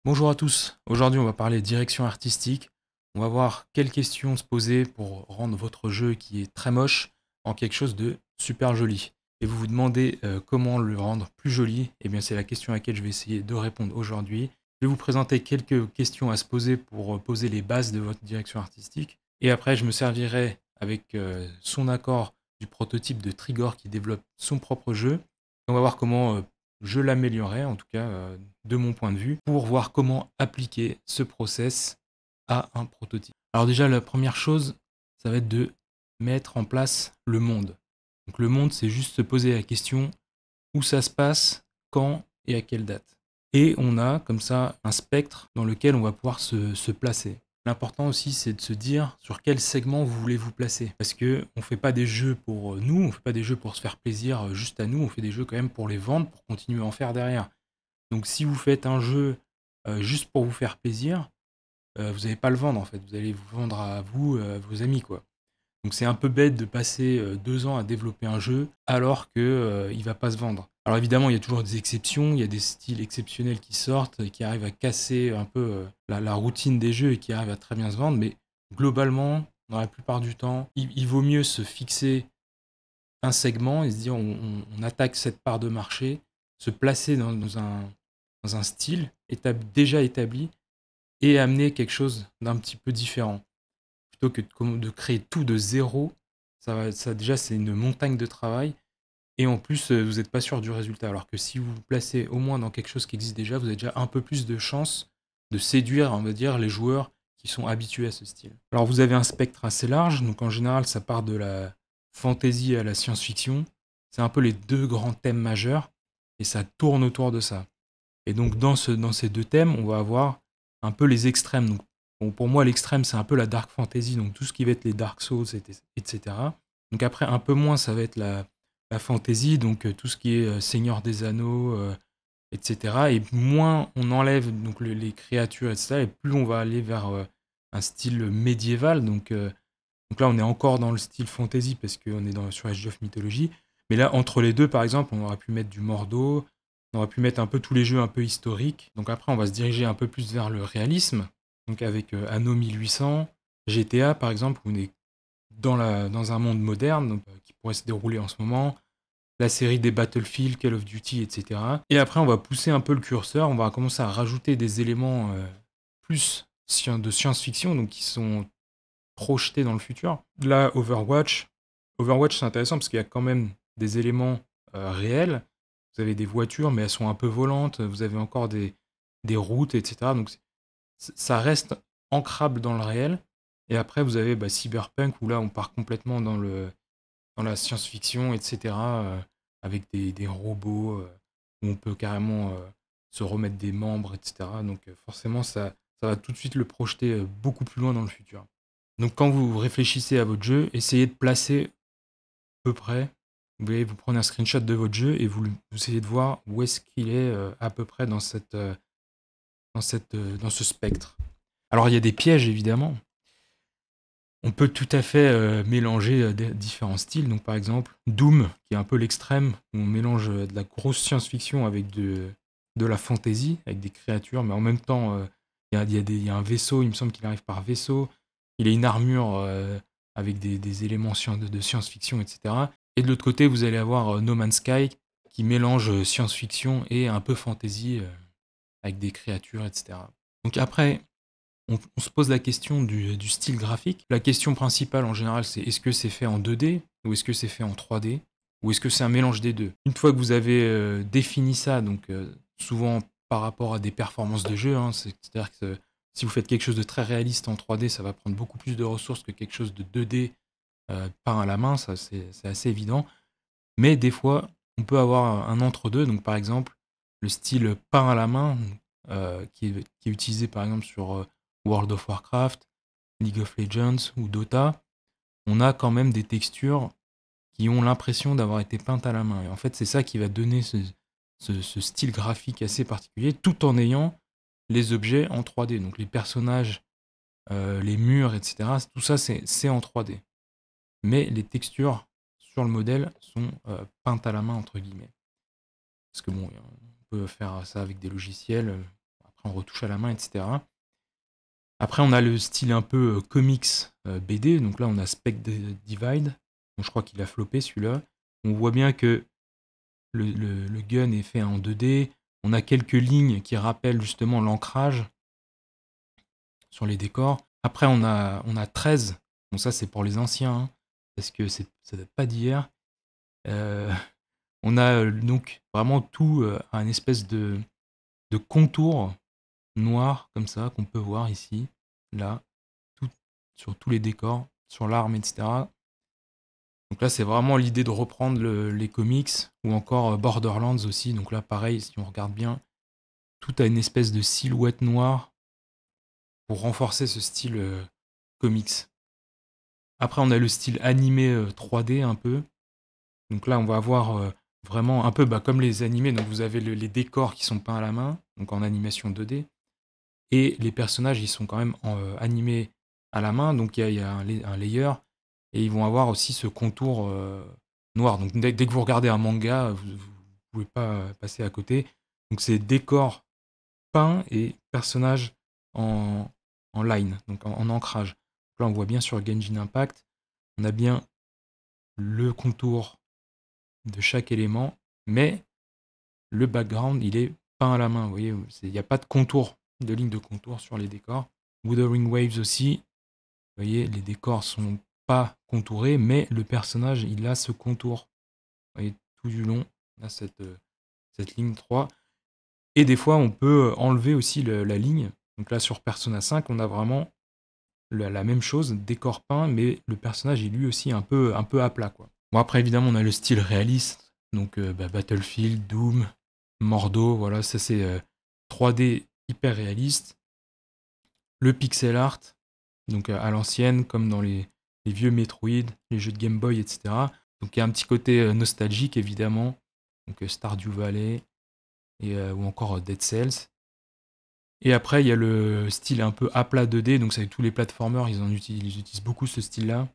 Bonjour à tous, aujourd'hui on va parler direction artistique. On va voir quelles questions se poser pour rendre votre jeu qui est très moche en quelque chose de super joli. Et vous vous demandez comment le rendre plus joli. Eh bien c'est la question à laquelle je vais essayer de répondre aujourd'hui. Je vais vous présenter quelques questions à se poser pour poser les bases de votre direction artistique. Et après je me servirai avec son accord du prototype de Trigger qui développe son propre jeu. On va voir comment je l'améliorerai, en tout cas de mon point de vue, pour voir comment appliquer ce process à un prototype. Alors déjà, la première chose, ça va être de mettre en place le monde. Donc le monde, c'est juste se poser la question où ça se passe, quand et à quelle date. Et on a comme ça un spectre dans lequel on va pouvoir se placer. L'important aussi, c'est de se dire sur quel segment vous voulez vous placer. Parce que on fait pas des jeux pour nous, on fait pas des jeux pour se faire plaisir juste à nous, on fait des jeux quand même pour les vendre, pour continuer à en faire derrière. Donc si vous faites un jeu juste pour vous faire plaisir, vous n'allez pas le vendre en fait. Vous allez vous vendre à vous, à vos amis quoi. Donc c'est un peu bête de passer 2 ans à développer un jeu alors que il va pas se vendre. Alors évidemment, il y a toujours des exceptions, il y a des styles exceptionnels qui sortent et qui arrivent à casser un peu la routine des jeux et qui arrivent à très bien se vendre, mais globalement, dans la plupart du temps, il vaut mieux se fixer un segment et se dire on attaque cette part de marché, se placer dans un style déjà établi et amener quelque chose d'un petit peu différent plutôt que de créer tout de zéro. Ça déjà, c'est une montagne de travail. Et en plus, vous n'êtes pas sûr du résultat. Alors que si vous vous placez au moins dans quelque chose qui existe déjà, vous avez déjà un peu plus de chances de séduire, on va dire, les joueurs qui sont habitués à ce style. Alors vous avez un spectre assez large, donc en général, ça part de la fantasy à la science-fiction. C'est un peu les deux grands thèmes majeurs, et ça tourne autour de ça. Et donc dans ces deux thèmes, on va avoir un peu les extrêmes. Donc, bon, pour moi, l'extrême, c'est un peu la dark fantasy, donc tout ce qui va être les Dark Souls, etc. Donc après, un peu moins, ça va être la fantasy, donc tout ce qui est Seigneur des Anneaux, etc. Et moins on enlève donc les créatures, etc. Et plus on va aller vers un style médiéval. Donc là, on est encore dans le style fantasy parce qu'on est sur Age of Mythology. Mais là, entre les deux, par exemple, on aurait pu mettre du Mordo, on aurait pu mettre un peu tous les jeux un peu historiques. Donc après, on va se diriger un peu plus vers le réalisme. Donc avec Anno 1800, GTA, par exemple, où on est dans un monde moderne donc, qui pourrait se dérouler en ce moment. La série des Battlefield, Call of Duty, etc. Et après, on va pousser un peu le curseur, on va commencer à rajouter des éléments plus de science-fiction, donc qui sont projeté dans le futur. Là, Overwatch c'est intéressant parce qu'il y a quand même des éléments réels. Vous avez des voitures, mais elles sont un peu volantes. Vous avez encore des routes, etc. Donc ça reste ancrable dans le réel. Et après, vous avez Cyberpunk où là, on part complètement dans la science-fiction, etc. Avec des robots où on peut carrément se remettre des membres, etc. Donc forcément, ça va tout de suite le projeter beaucoup plus loin dans le futur. Donc quand vous réfléchissez à votre jeu, essayez de placer à peu près. Vous voyez, vous prenez un screenshot de votre jeu et vous essayez de voir où est-ce qu'il est à peu près dans ce spectre. Alors il y a des pièges évidemment. On peut tout à fait mélanger différents styles. Donc par exemple Doom, qui est un peu l'extrême, où on mélange de la grosse science-fiction avec de la fantasy, avec des créatures, mais en même temps il y a un vaisseau, il me semble qu'il arrive par vaisseau. Il a une armure avec des éléments de science-fiction, etc. Et de l'autre côté, vous allez avoir No Man's Sky qui mélange science-fiction et un peu fantasy avec des créatures, etc. Donc après, on se pose la question du style graphique. La question principale en général, c'est est-ce que c'est fait en 2D ou est-ce que c'est fait en 3D ou est-ce que c'est un mélange des deux. Une fois que vous avez défini ça, donc souvent par rapport à des performances de jeu, hein, c'est-à-dire que si vous faites quelque chose de très réaliste en 3D, ça va prendre beaucoup plus de ressources que quelque chose de 2D peint à la main, ça c'est assez évident. Mais des fois, on peut avoir un entre-deux. Donc par exemple, le style peint à la main, qui est utilisé par exemple sur World of Warcraft, League of Legends ou Dota, on a quand même des textures qui ont l'impression d'avoir été peintes à la main. Et en fait, c'est ça qui va donner ce style graphique assez particulier, tout en ayant les objets en 3D. Donc les personnages, les murs, etc. Tout ça, c'est en 3D. Mais les textures sur le modèle sont peintes à la main, entre guillemets. Parce que bon, on peut faire ça avec des logiciels. Après, on retouche à la main, etc. Après, on a le style un peu comics BD. Donc là, on a Spec Divide. Donc, je crois qu'il a floppé celui-là. On voit bien que le gun est fait en 2D. On a quelques lignes qui rappellent justement l'ancrage sur les décors. Après, on a 13. Bon, ça, c'est pour les anciens, hein, parce que ça date pas d'hier. Euh, on a donc vraiment tout un espèce de contour noir, comme ça, qu'on peut voir ici, là, tout, sur tous les décors, sur l'arme, etc. Donc là, c'est vraiment l'idée de reprendre les comics, ou encore Borderlands aussi. Donc là, pareil, si on regarde bien, tout a une espèce de silhouette noire pour renforcer ce style comics. Après, on a le style animé 3D un peu. Donc là, on va avoir vraiment un peu comme les animés. Donc vous avez les décors qui sont peints à la main, donc en animation 2D. Et les personnages, ils sont quand même animés à la main. Donc il y a un layer. Et ils vont avoir aussi ce contour noir. Donc dès que vous regardez un manga, vous ne pouvez pas passer à côté. Donc c'est décors peints et personnages en, en line, donc en ancrage. Donc là, on voit bien sur Genshin Impact, on a bien le contour de chaque élément, mais le background, il est peint à la main. Vous voyez, il n'y a pas de contour, de ligne de contour sur les décors. Wuthering Waves aussi, vous voyez, les décors sont pas contourés, mais le personnage, il a ce contour. Vous voyez, tout du long, on a cette ligne 3. Et des fois, on peut enlever aussi la ligne. Donc là, sur Persona 5, on a vraiment la même chose, décor peint, mais le personnage est lui aussi un peu à plat, quoi. Bon, après, évidemment, on a le style réaliste. Donc Battlefield, Doom, Mordo, voilà, ça c'est 3D hyper réaliste. Le pixel art, donc à l'ancienne, comme dans les vieux Metroid, les jeux de Game Boy, etc. Donc il y a un petit côté nostalgique, évidemment. Donc Stardew Valley, ou encore Dead Cells. Et après, il y a le style un peu à plat 2D, donc c'est avec tous les platformers, ils utilisent beaucoup ce style-là,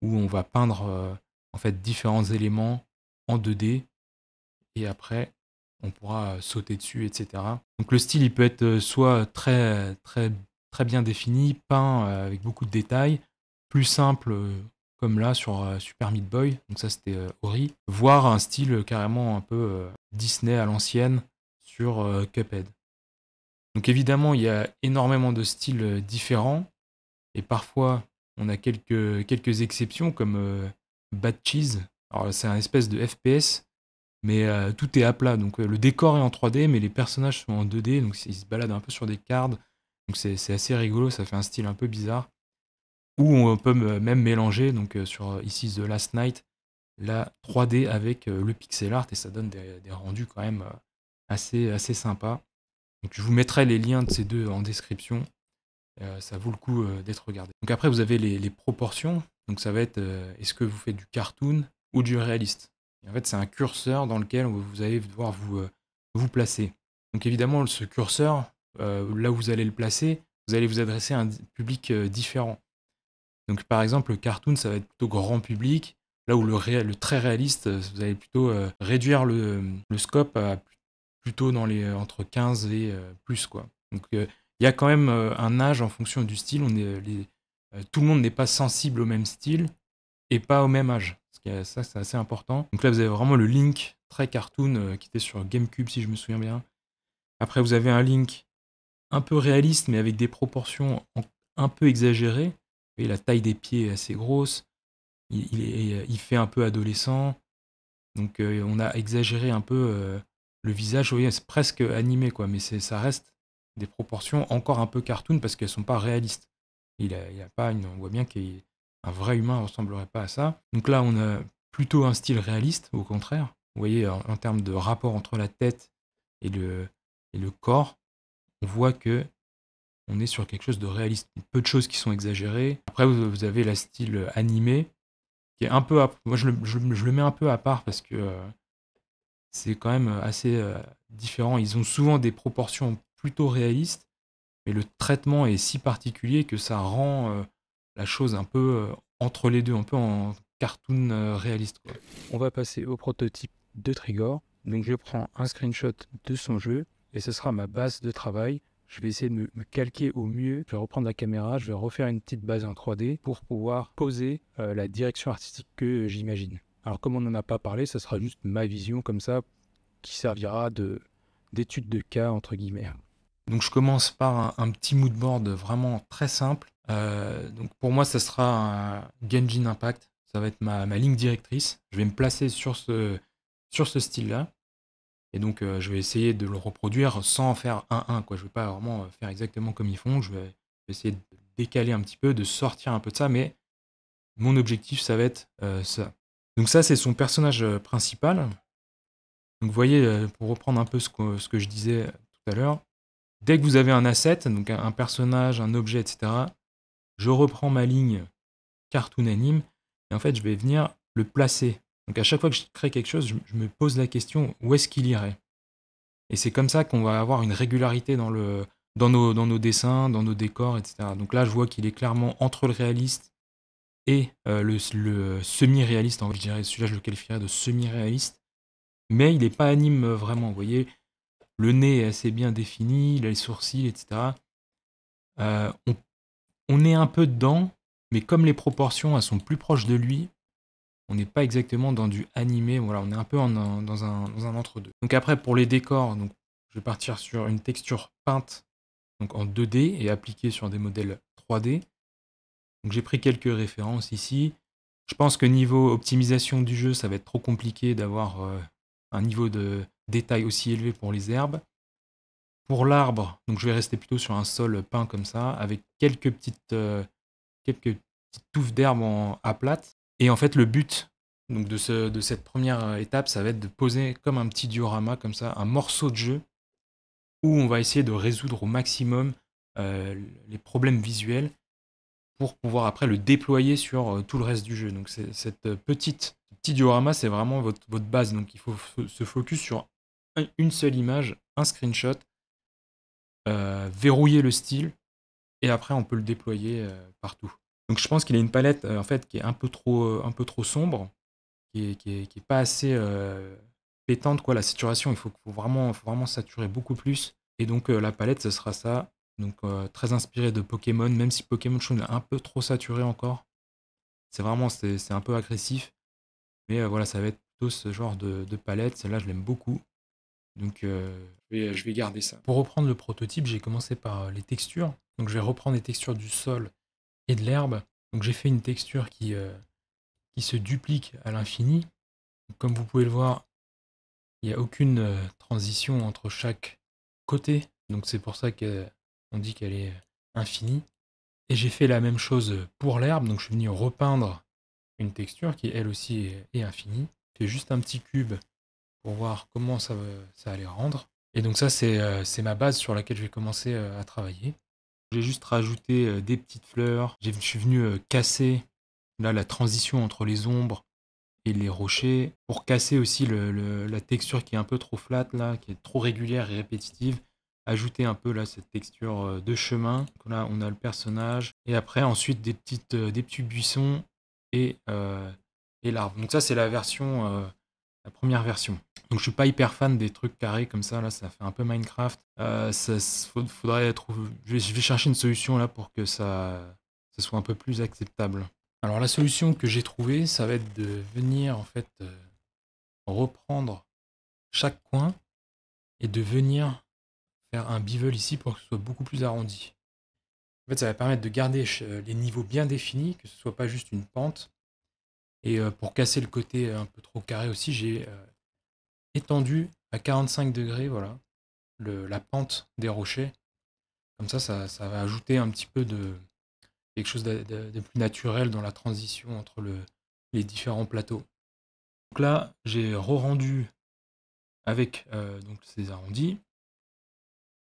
où on va peindre en fait différents éléments en 2D, et après, on pourra sauter dessus, etc. Donc le style, il peut être soit très, très, très bien défini, peint avec beaucoup de détails, plus simple, comme là sur Super Meat Boy, donc ça c'était Ori, voire un style carrément un peu Disney à l'ancienne sur Cuphead. Donc évidemment, il y a énormément de styles différents, et parfois on a quelques exceptions comme Bad Cheese. Alors c'est un espèce de FPS, mais tout est à plat. Donc le décor est en 3D, mais les personnages sont en 2D, donc ils se baladent un peu sur des cartes. Donc c'est assez rigolo, ça fait un style un peu bizarre. Ou on peut même mélanger, donc sur ici The Last Night, la 3D avec le pixel art, et ça donne des rendus quand même assez sympas. Donc je vous mettrai les liens de ces deux en description. Ça vaut le coup d'être regardé. Donc après, vous avez les proportions. Donc ça va être est-ce que vous faites du cartoon ou du réaliste. Et en fait, c'est un curseur dans lequel vous allez devoir vous placer. Donc évidemment, ce curseur, là où vous allez le placer, vous allez vous adresser à un public différent. Donc par exemple, le cartoon, ça va être plutôt grand public. Là où le très réaliste, vous allez plutôt réduire le scope à plutôt dans les entre 15 et plus, quoi. Donc il y a quand même un âge en fonction du style. Tout le monde n'est pas sensible au même style et pas au même âge. Ça, c'est assez important. Donc là, vous avez vraiment le Link très cartoon qui était sur GameCube, si je me souviens bien. Après, vous avez un Link un peu réaliste, mais avec des proportions un peu exagérées. Vous voyez, la taille des pieds est assez grosse. Il fait un peu adolescent. Donc on a exagéré un peu le visage. Vous voyez, c'est presque animé, quoi, mais ça reste des proportions encore un peu cartoon parce qu'elles sont pas réalistes. Il a pas on voit bien qu'un vrai humain ne ressemblerait pas à ça. Donc là, on a plutôt un style réaliste, au contraire. Vous voyez, en termes de rapport entre la tête et le corps, on voit que on est sur quelque chose de réaliste. Peu de choses qui sont exagérées. Après, vous avez la style animé, qui est un peu... Moi, je le mets un peu à part parce que c'est quand même assez différent. Ils ont souvent des proportions plutôt réalistes, mais le traitement est si particulier que ça rend la chose un peu entre les deux, un peu en cartoon réaliste, quoi. On va passer au prototype de Trigor. Donc je prends un screenshot de son jeu et ce sera ma base de travail je vais essayer de me calquer au mieux. Je vais reprendre la caméra, je vais refaire une petite base en 3D pour pouvoir poser la direction artistique que j'imagine. Alors comme on n'en a pas parlé, ça sera juste ma vision comme ça qui servira d'étude de cas entre guillemets. Donc je commence par un petit mood board vraiment très simple. Donc pour moi, ça sera un Genshin Impact. Ça va être ma ligne directrice. Je vais me placer sur ce style-là. Et donc je vais essayer de le reproduire sans faire 1-1, quoi. Je ne vais pas vraiment faire exactement comme ils font. Je vais essayer de décaler un petit peu, de sortir un peu de ça. Mais mon objectif, ça va être ça. Donc ça, c'est son personnage principal. Donc vous voyez, pour reprendre un peu ce que je disais tout à l'heure, dès que vous avez un asset, donc un personnage, un objet, etc., je reprends ma ligne cartoon anime et en fait, je vais venir le placer. Donc à chaque fois que je crée quelque chose, je me pose la question où est-ce qu'il irait. Et c'est comme ça qu'on va avoir une régularité dans nos dessins, dans nos décors, etc. Donc là, je vois qu'il est clairement entre le réaliste et le semi-réaliste. Je dirais, celui-là, je le qualifierais de semi-réaliste. Mais il n'est pas anime vraiment. Vous voyez, le nez est assez bien défini, il a les sourcils, etc. Euh, on, on est un peu dedans, mais comme les proportions elles sont plus proches de lui, on n'est pas exactement dans du animé. Voilà, on est un peu dans un entre-deux. Donc après, pour les décors, donc, je vais partir sur une texture peinte donc en 2D et appliquée sur des modèles 3D. Donc j'ai pris quelques références ici. Je pense que niveau optimisation du jeu, ça va être trop compliqué d'avoir un niveau de détail aussi élevé pour les herbes. Pour l'arbre, donc je vais rester plutôt sur un sol peint comme ça, avec quelques petites touffes d'herbe à plate. Et en fait, le but donc de cette première étape, ça va être de poser comme un petit diorama, comme ça, un morceau de jeu où on va essayer de résoudre au maximum les problèmes visuels pour pouvoir après le déployer sur tout le reste du jeu. Donc cette petit diorama, c'est vraiment votre base. Donc il faut se focus sur une seule image, un screenshot, verrouiller le style, et après on peut le déployer partout. Donc je pense qu'il a une palette en fait qui est un peu trop sombre, qui est pas assez pétante quoi. La saturation, faut vraiment saturer beaucoup plus. Et donc la palette, ce sera ça. Donc très inspiré de Pokémon, même si Pokémon je trouve est un peu trop saturé encore. C'est un peu agressif. Mais voilà, ça va être plutôt ce genre de palette. Celle-là, je l'aime beaucoup. Donc je vais garder ça. Pour reprendre le prototype, j'ai commencé par les textures. Donc je vais reprendre les textures du sol et de l'herbe. Donc j'ai fait une texture qui se duplique à l'infini. Comme vous pouvez le voir, il n'y a aucune transition entre chaque côté. Donc c'est pour ça qu'on dit qu'elle est infinie. Et j'ai fait la même chose pour l'herbe. Donc je suis venu repeindre une texture qui elle aussi est infinie. Je fais juste un petit cube pour voir comment ça allait rendre. Et donc ça c'est ma base sur laquelle je vais commencer à travailler. J'ai juste rajouté des petites fleurs. Je suis venu casser là la transition entre les ombres et les rochers pour casser aussi la texture qui est un peu trop flat là, qui est trop régulière et répétitive. Ajouter un peu là cette texture de chemin. Donc là on a le personnage et après ensuite des petits buissons et l'arbre. Donc ça c'est la première version. Donc je suis pas hyper fan des trucs carrés comme ça fait un peu Minecraft. Faudrait trouver. Je vais chercher une solution là pour que ça soit un peu plus acceptable. Alors la solution que j'ai trouvée, ça va être de venir en fait reprendre chaque coin et de venir faire un bevel ici pour que ce soit beaucoup plus arrondi. En fait, ça va permettre de garder les niveaux bien définis, que ce soit pas juste une pente. Et pour casser le côté un peu trop carré aussi, j'ai étendu à 45 degrés, voilà, la pente des rochers. Comme ça va ajouter un petit peu de quelque chose de plus naturel dans la transition entre les différents plateaux. Donc là, j'ai re-rendu avec donc ces arrondis.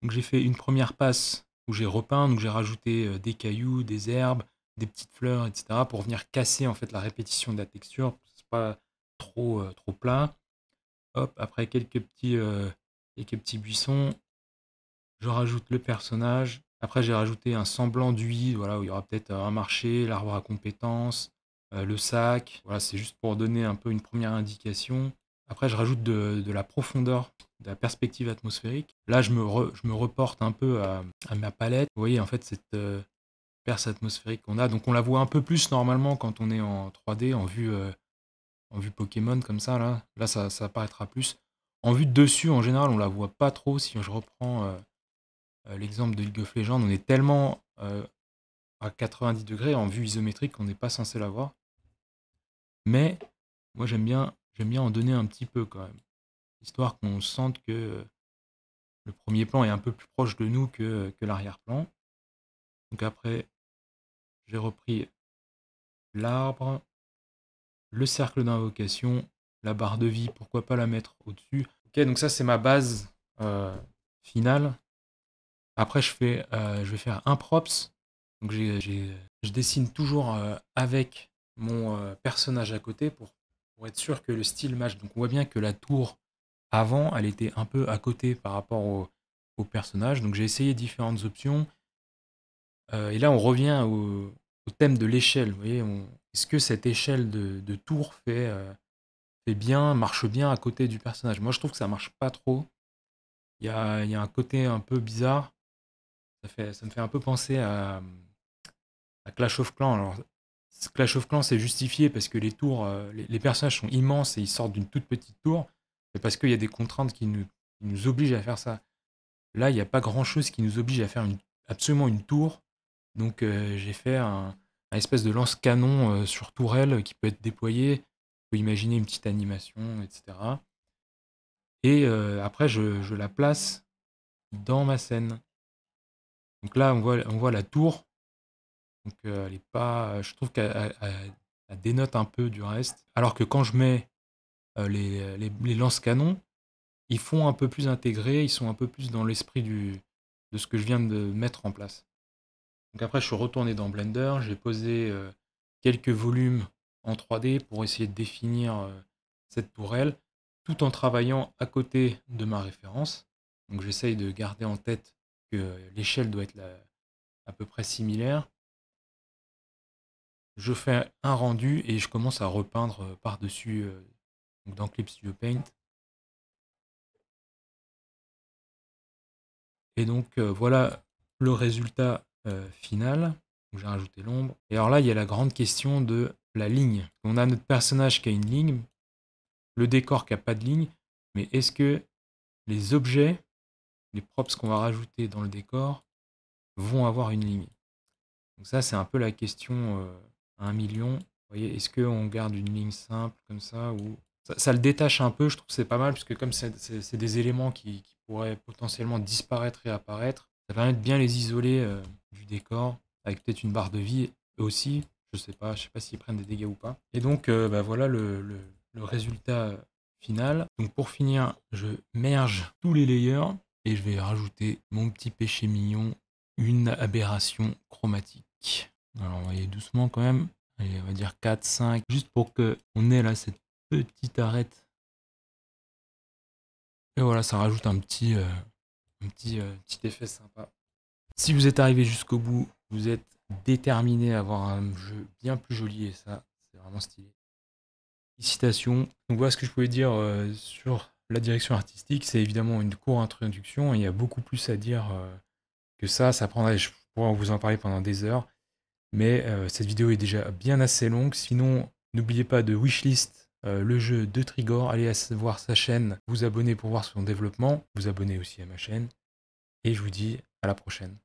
Donc j'ai fait une première passe où j'ai repeint, donc j'ai rajouté des cailloux, des herbes, des petites fleurs, etc. pour venir casser en fait la répétition de la texture, pour que ce soit pas trop plat. Hop, après quelques petits buissons, je rajoute le personnage. Après, j'ai rajouté un semblant d'UI, voilà, où il y aura peut-être un marché, l'arbre à compétences, le sac. Voilà, c'est juste pour donner un peu une première indication. Après, je rajoute de la profondeur, de la perspective atmosphérique. Là, je me reporte un peu à ma palette. Vous voyez, en fait, cette perce atmosphérique qu'on a. Donc, on la voit un peu plus normalement quand on est en 3D, en vue Pokémon comme ça. Là ça apparaîtra plus. En vue de dessus, en général, on la voit pas trop. Si je reprends l'exemple de League of Legends, on est tellement à 90 degrés en vue isométrique qu'on n'est pas censé la voir. Mais moi, j'aime bien en donner un petit peu quand même, histoire qu'on sente que le premier plan est un peu plus proche de nous que l'arrière-plan. Donc après, j'ai repris l'arbre, le cercle d'invocation, la barre de vie, pourquoi pas la mettre au-dessus. Ok, donc ça c'est ma base finale. Après, je vais faire un props. Donc je dessine toujours avec mon personnage à côté pour être sûr que le style match. Donc on voit bien que la tour avant, elle était un peu à côté par rapport au personnage. Donc j'ai essayé différentes options. Et là, on revient au thème de l'échelle. Vous voyez, est-ce que cette échelle de tour fait bien, marche bien à côté du personnage? Moi, je trouve que ça marche pas trop. Il y a un côté un peu bizarre. Ça me fait un peu penser à Clash of Clans. Alors, Clash of Clans, c'est justifié parce que les tours, les personnages sont immenses et ils sortent d'une toute petite tour. Mais parce qu'il y a des contraintes qui nous obligent à faire ça. Là, il n'y a pas grand-chose qui nous oblige à faire absolument une tour. Donc, j'ai fait un espèce de lance-canon sur tourelle qui peut être déployé. On peut imaginer une petite animation, etc. Et après, je la place dans ma scène. Donc là, on voit la tour. Donc elle est pas, je trouve qu'elle dénote un peu du reste. Alors que quand je mets les lance-canons, ils font un peu plus intégrés, ils sont un peu plus dans l'esprit de ce que je viens de mettre en place. Donc après, je suis retourné dans Blender, j'ai posé quelques volumes en 3D pour essayer de définir cette tourelle, tout en travaillant à côté de ma référence. Donc j'essaye de garder en tête que l'échelle doit être à peu près similaire. Je fais un rendu et je commence à repeindre par-dessus dans Clip Studio Paint. Et donc voilà le résultat final. J'ai rajouté l'ombre. Et alors là, il y a la grande question de la ligne. On a notre personnage qui a une ligne, le décor qui n'a pas de ligne, mais est-ce que les objets, les props qu'on va rajouter dans le décor, vont avoir une ligne? Donc ça, c'est un peu la question à 1 million. Vous voyez, est-ce qu'on garde une ligne simple comme ça ou ça le détache un peu, je trouve que c'est pas mal, puisque comme c'est des éléments qui pourraient potentiellement disparaître et apparaître, ça permet de bien les isoler du décor, avec peut-être une barre de vie aussi, je sais pas s'ils prennent des dégâts ou pas. Et donc bah voilà le résultat final. Donc pour finir, je merge tous les layers et je vais rajouter mon petit péché mignon, une aberration chromatique. Alors on va y aller doucement quand même. Allez, on va dire 4, 5, juste pour qu'on ait là cette petite arête. Et voilà, ça rajoute un petit effet sympa. Si vous êtes arrivé jusqu'au bout, vous êtes déterminé à avoir un jeu bien plus joli et ça, c'est vraiment stylé. Félicitations. Donc voilà ce que je pouvais dire sur la direction artistique. C'est évidemment une courte introduction et il y a beaucoup plus à dire que ça. Ça prendrait, je pourrais vous en parler pendant des heures. Mais cette vidéo est déjà bien assez longue. Sinon, n'oubliez pas de wishlist le jeu de Trigor. Allez voir sa chaîne, vous abonner pour voir son développement. Vous abonnez aussi à ma chaîne. Et je vous dis à la prochaine.